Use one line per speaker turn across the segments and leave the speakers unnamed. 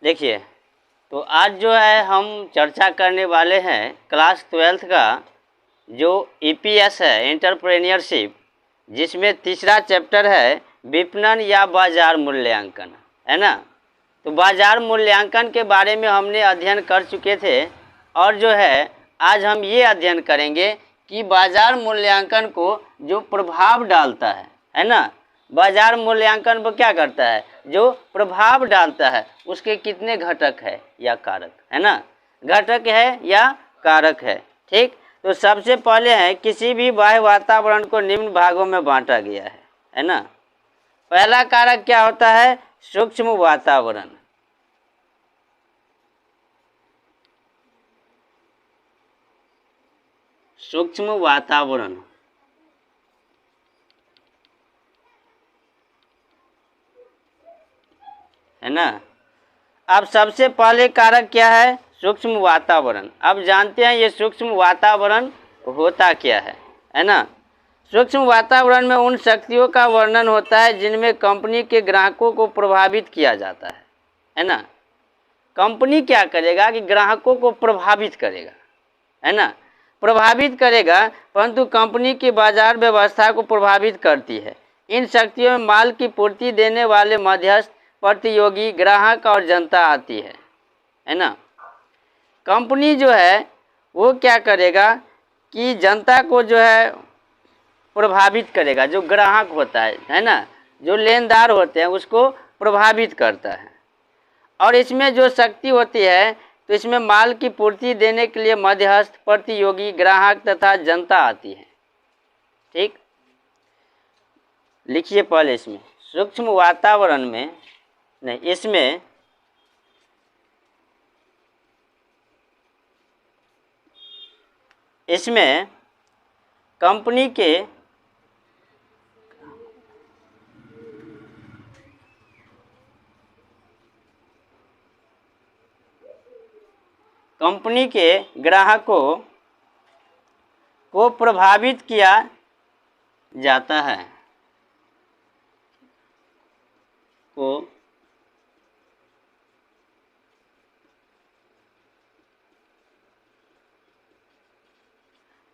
देखिए, तो आज जो है हम चर्चा करने वाले हैं क्लास 12th का जो ईपीएस है, एंटरप्रेन्योरशिप, जिसमें तीसरा चैप्टर है विपणन या बाजार मूल्यांकन, है ना। तो बाजार मूल्यांकन के बारे में हमने अध्ययन कर चुके थे और जो है आज हम ये अध्ययन करेंगे कि बाजार मूल्यांकन को जो प्रभाव डालता है ना। बाजार मूल्यांकन पर क्या करता है, जो प्रभाव डालता है उसके कितने घटक है या कारक, है ना। घटक है या कारक है, ठीक। तो सबसे पहले है किसी भी बाह्य वातावरण को निम्न भागों में बांटा गया है ना। पहला कारक क्या होता है, सूक्ष्म वातावरण। सूक्ष्म वातावरण, है ना। अब सबसे पहले कारक क्या है, सूक्ष्म वातावरण। अब जानते हैं ये सूक्ष्म वातावरण होता क्या है ना। सूक्ष्म वातावरण में उन शक्तियों का वर्णन होता है जिनमें कंपनी के ग्राहकों को प्रभावित किया जाता है ना। कंपनी क्या करेगा कि ग्राहकों को प्रभावित करेगा, है ना, प्रभावित करेगा, परंतु कंपनी की बाजार व्यवस्था को प्रभावित करती है। इन शक्तियों में माल की पूर्ति देने वाले मध्यस्थ, प्रतियोगी, ग्राहक और जनता आती है ना। कंपनी जो है वो क्या करेगा कि जनता को जो है प्रभावित करेगा, जो ग्राहक होता है ना, जो लेनदार होते हैं उसको प्रभावित करता है। और इसमें जो शक्ति होती है तो इसमें माल की पूर्ति देने के लिए मध्यस्थ, प्रतियोगी, ग्राहक तथा जनता आती है, ठीक। लिखिए पहले इसमें सूक्ष्म वातावरण में नहीं, इसमें कंपनी के ग्राहकों को प्रभावित किया जाता है, को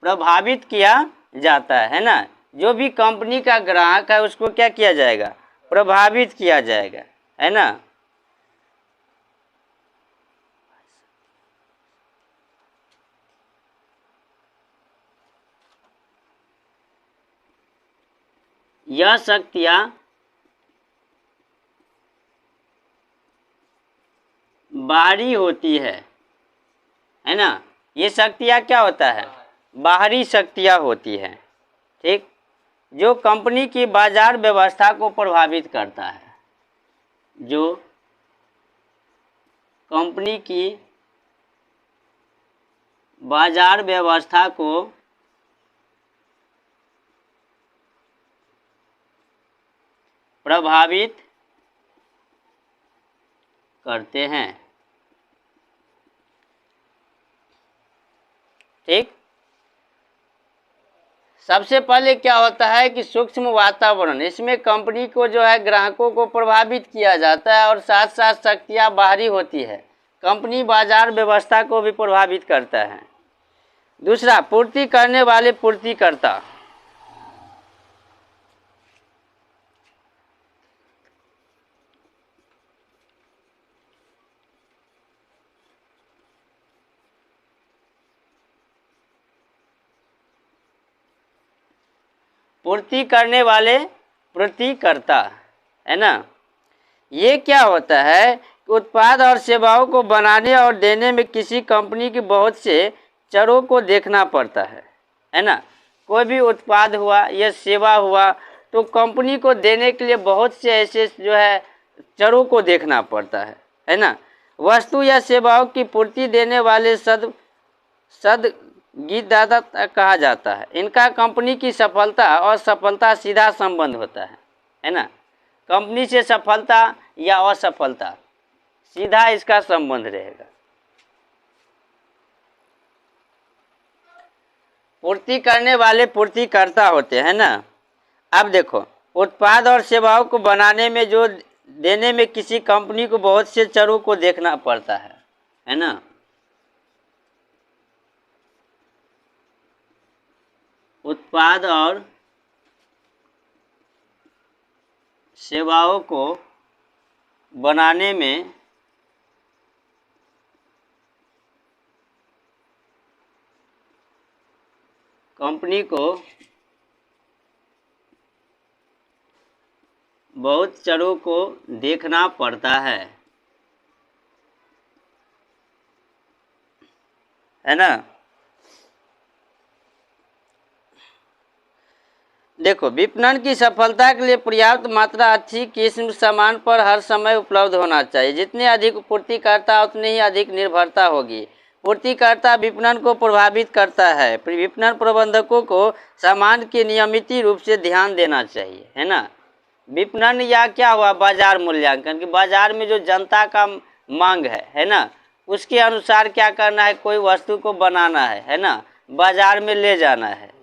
प्रभावित किया जाता है ना। जो भी कंपनी का ग्राहक है उसको क्या किया जाएगा, प्रभावित किया जाएगा, है ना। यह शक्तियां बाहरी होती है ना। ये शक्तियां क्या होता है, बाहरी शक्तियां होती है, ठीक, जो कंपनी की बाजार व्यवस्था को प्रभावित करता है। जो कंपनी की बाजार व्यवस्था को प्रभावित करते हैं, ठीक। सबसे पहले क्या होता है कि सूक्ष्म वातावरण, इसमें कंपनी को जो है ग्राहकों को प्रभावित किया जाता है और साथ साथ शक्तियां बाहरी होती है, कंपनी बाजार व्यवस्था को भी प्रभावित करता है। दूसरा, पूर्ति करने वाले पूर्तिकर्ता, पूर्ति करने वाले पूर्तिकर्ता, है ना। ये क्या होता है कि उत्पाद और सेवाओं को बनाने और देने में किसी कंपनी की बहुत से चरों को देखना पड़ता है ना। कोई भी उत्पाद हुआ या सेवा हुआ तो कंपनी को देने के लिए बहुत से ऐसे जो है चरों को देखना पड़ता है ना। वस्तु या सेवाओं की पूर्ति देने वाले सदगीतदाता कहा जाता है। इनका कंपनी की सफलता और असफलता सीधा संबंध होता है ना। कंपनी से सफलता या असफलता सीधा इसका संबंध रहेगा। पूर्ति करने वाले पूर्तिकर्ता होते हैं ना। अब देखो, उत्पाद और सेवाओं को बनाने में जो देने में किसी कंपनी को बहुत से चरों को देखना पड़ता है ना। उत्पाद और सेवाओं को बनाने में कंपनी को बहुत चरों को देखना पड़ता है ना। देखो, विपणन की सफलता के लिए पर्याप्त मात्रा अच्छी किस्म सामान पर हर समय उपलब्ध होना चाहिए। जितने अधिक पूर्तिकर्ता उतनी ही अधिक निर्भरता होगी। पूर्तिकर्ता विपणन को प्रभावित करता है। विपणन प्रबंधकों को सामान के नियमित रूप से ध्यान देना चाहिए, है ना। विपणन या क्या हुआ, बाजार मूल्यांकन, कि बाजार में जो जनता का मांग है ना, उसके अनुसार क्या करना है, कोई वस्तु को बनाना है ना, बाजार में ले जाना है।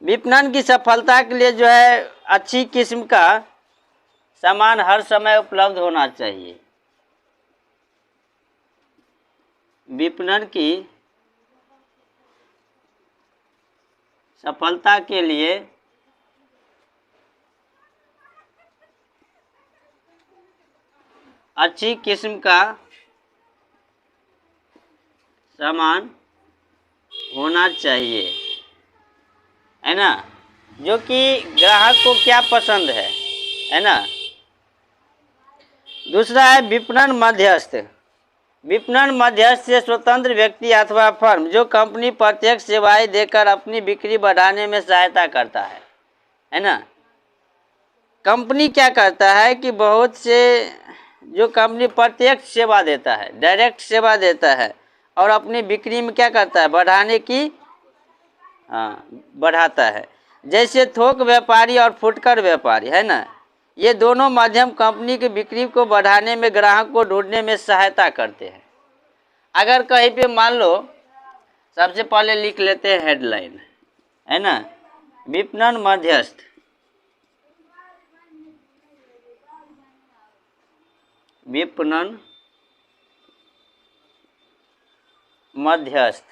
विपणन की सफलता के लिए जो है अच्छी किस्म का सामान हर समय उपलब्ध होना चाहिए। विपणन की सफलता के लिए अच्छी किस्म का सामान होना चाहिए, है ना, जो कि ग्राहक को क्या पसंद है ना। दूसरा है विपणन मध्यस्थ। विपणन मध्यस्थ से स्वतंत्र व्यक्ति अथवा फर्म जो कंपनी प्रत्यक्ष सेवाएं देकर अपनी बिक्री बढ़ाने में सहायता करता है ना। कंपनी क्या करता है कि बहुत से जो कंपनी प्रत्यक्ष सेवा देता है, डायरेक्ट सेवा देता है, और अपनी बिक्री में क्या करता है, बढ़ाने की बढ़ाता है। जैसे थोक व्यापारी और फुटकर व्यापारी, है ना, ये दोनों माध्यम कंपनी की बिक्री को बढ़ाने में ग्राहक को ढूंढने में सहायता करते हैं। अगर कहीं पे मान लो, सबसे पहले लिख लेते हैं हेडलाइन, है ना, विपणन मध्यस्थ। विपणन मध्यस्थ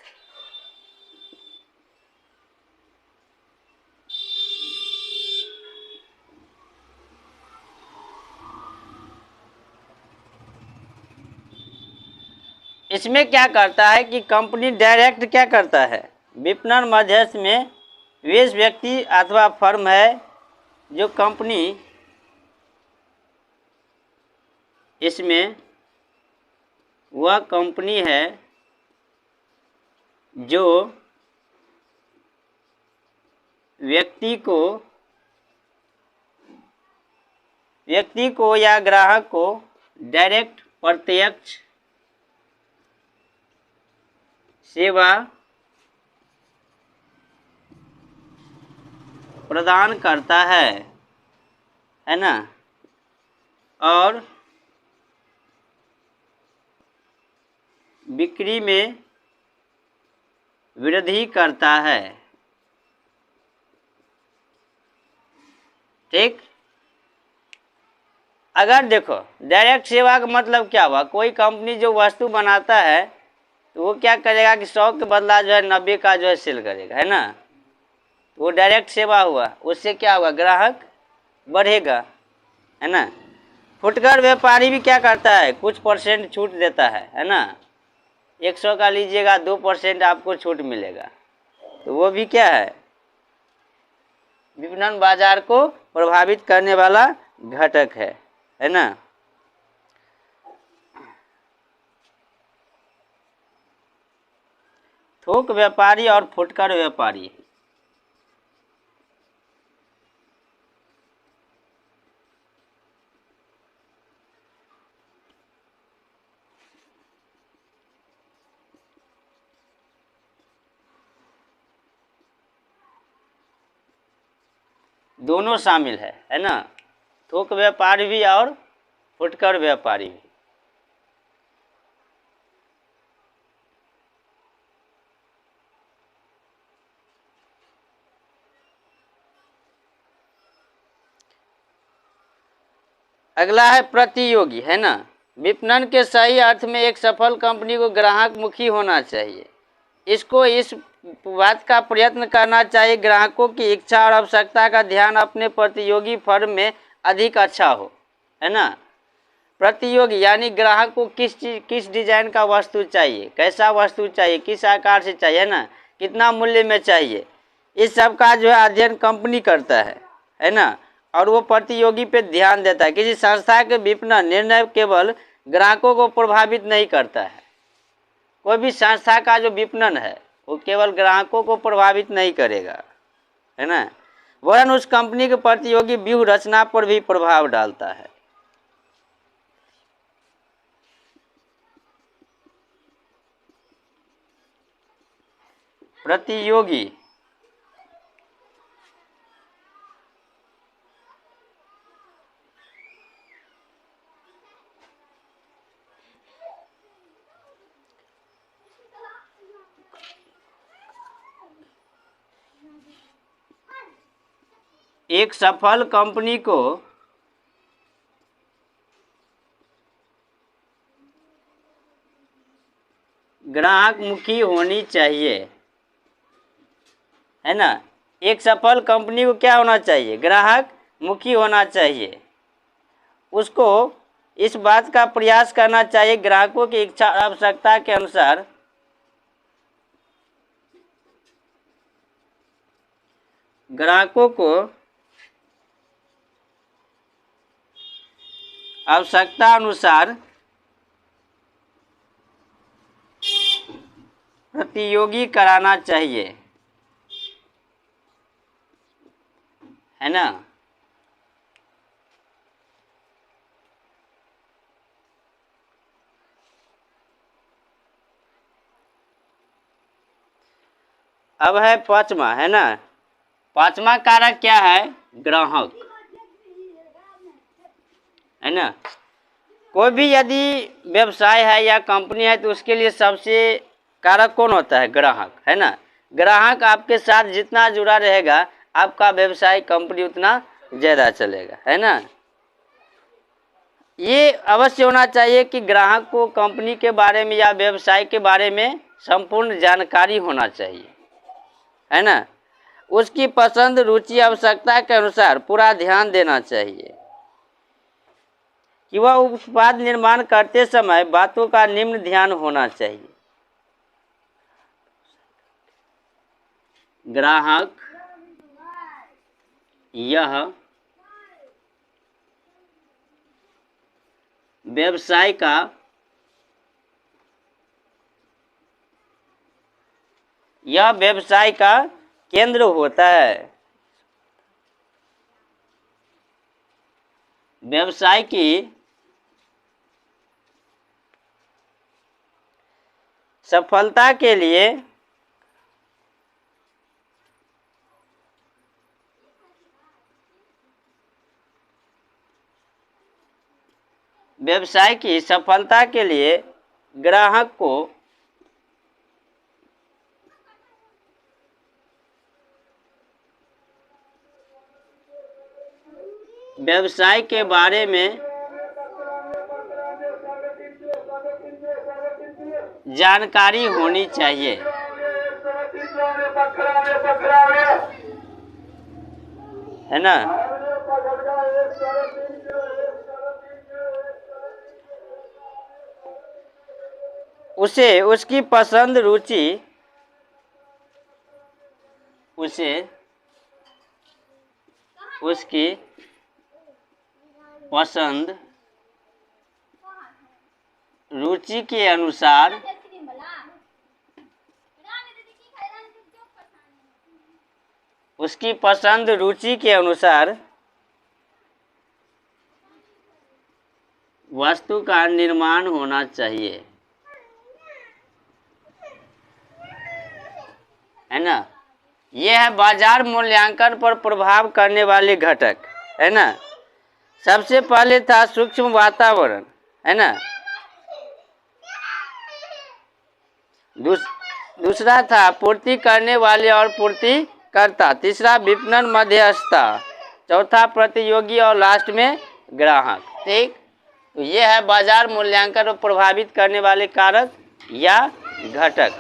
इसमें क्या करता है कि कंपनी डायरेक्ट क्या करता है, विपणन मध्यस्थ में वे व्यक्ति अथवा फर्म है जो कंपनी, इसमें वह कंपनी है जो व्यक्ति को या ग्राहक को डायरेक्ट प्रत्यक्ष सेवा प्रदान करता है ना, और बिक्री में वृद्धि करता है। ठीक। अगर देखो, डायरेक्ट सेवा का मतलब क्या हुआ, कोई कंपनी जो वस्तु बनाता है तो वो क्या करेगा कि 100 के बदला जो है 90 का जो है सेल करेगा, है ना, तो वो डायरेक्ट सेवा हुआ। उससे क्या हुआ, ग्राहक बढ़ेगा, है ना। फुटकर व्यापारी भी क्या करता है, कुछ परसेंट छूट देता है ना, 100 का लीजिएगा 2% आपको छूट मिलेगा, तो वो भी क्या है, विपणन बाजार को प्रभावित करने वाला घटक है ना। थोक व्यापारी और फुटकर व्यापारी, दोनों शामिल है ना, थोक व्यापारी भी और फुटकर व्यापारी भी। अगला है प्रतियोगी, है ना। विपणन के सही अर्थ में एक सफल कंपनी को ग्राहक मुखी होना चाहिए। इसको इस बात का प्रयत्न करना चाहिए ग्राहकों की इच्छा और आवश्यकता का ध्यान अपने प्रतियोगी फर्म में अधिक अच्छा हो, है ना। प्रतियोगी यानी ग्राहक को किस डिजाइन का वस्तु चाहिए, कैसा वस्तु चाहिए, किस आकार से चाहिए, है ना, कितना मूल्य में चाहिए, इस सब का जो है अध्ययन कंपनी करता है ना। और वो प्रतियोगी पे ध्यान देता है। किसी संस्था के विपणन निर्णय केवल ग्राहकों को प्रभावित नहीं करता है। कोई भी संस्था का जो विपणन है वो केवल ग्राहकों को प्रभावित नहीं करेगा, है ना, वरन उस कंपनी के प्रतियोगी व्यूह रचना पर भी प्रभाव डालता है। प्रतियोगी एक सफल कंपनी को ग्राहक मुखी होनी चाहिए, है ना। एक सफल कंपनी को क्या होना चाहिए, ग्राहक मुखी होना चाहिए। उसको इस बात का प्रयास करना चाहिए ग्राहकों की इच्छा आवश्यकता के अनुसार ग्राहकों को आवश्यकता अनुसार प्रतियोगी कराना चाहिए, है ना। अब है पांचवा, है ना। पांचवा कारक क्या है, ग्राहक, है ना। कोई भी यदि व्यवसाय है या कंपनी है तो उसके लिए सबसे कारक कौन होता है, ग्राहक, है ना। ग्राहक आपके साथ जितना जुड़ा रहेगा आपका व्यवसाय कंपनी उतना ज़्यादा चलेगा, है ना। ये अवश्य होना चाहिए कि ग्राहक को कंपनी के बारे में या व्यवसाय के बारे में संपूर्ण जानकारी होना चाहिए, है ना। उसकी पसंद रुचि आवश्यकता के अनुसार पूरा ध्यान देना चाहिए कि वह उत्पाद निर्माण करते समय बातों का निम्न ध्यान होना चाहिए। ग्राहक यह व्यवसाय का केंद्र होता है। व्यवसाय की सफलता के लिए ग्राहक को व्यवसाय के बारे में जानकारी होनी चाहिए, है ना। उसे उसकी पसंद रुचि उसकी पसंद रुचि के अनुसार वस्तु का निर्माण होना चाहिए, है ना। यह है बाजार मूल्यांकन पर प्रभाव करने वाले घटक, है ना। सबसे पहले था सूक्ष्म वातावरण, है ना। दूसरा था पूर्ति करने वाले और पूर्तिकर्ता। तीसरा विपणन मध्यस्थता। चौथा प्रतियोगी और लास्ट में ग्राहक। ठीक, तो ये है बाजार मूल्यांकन को प्रभावित करने वाले कारक या घटक।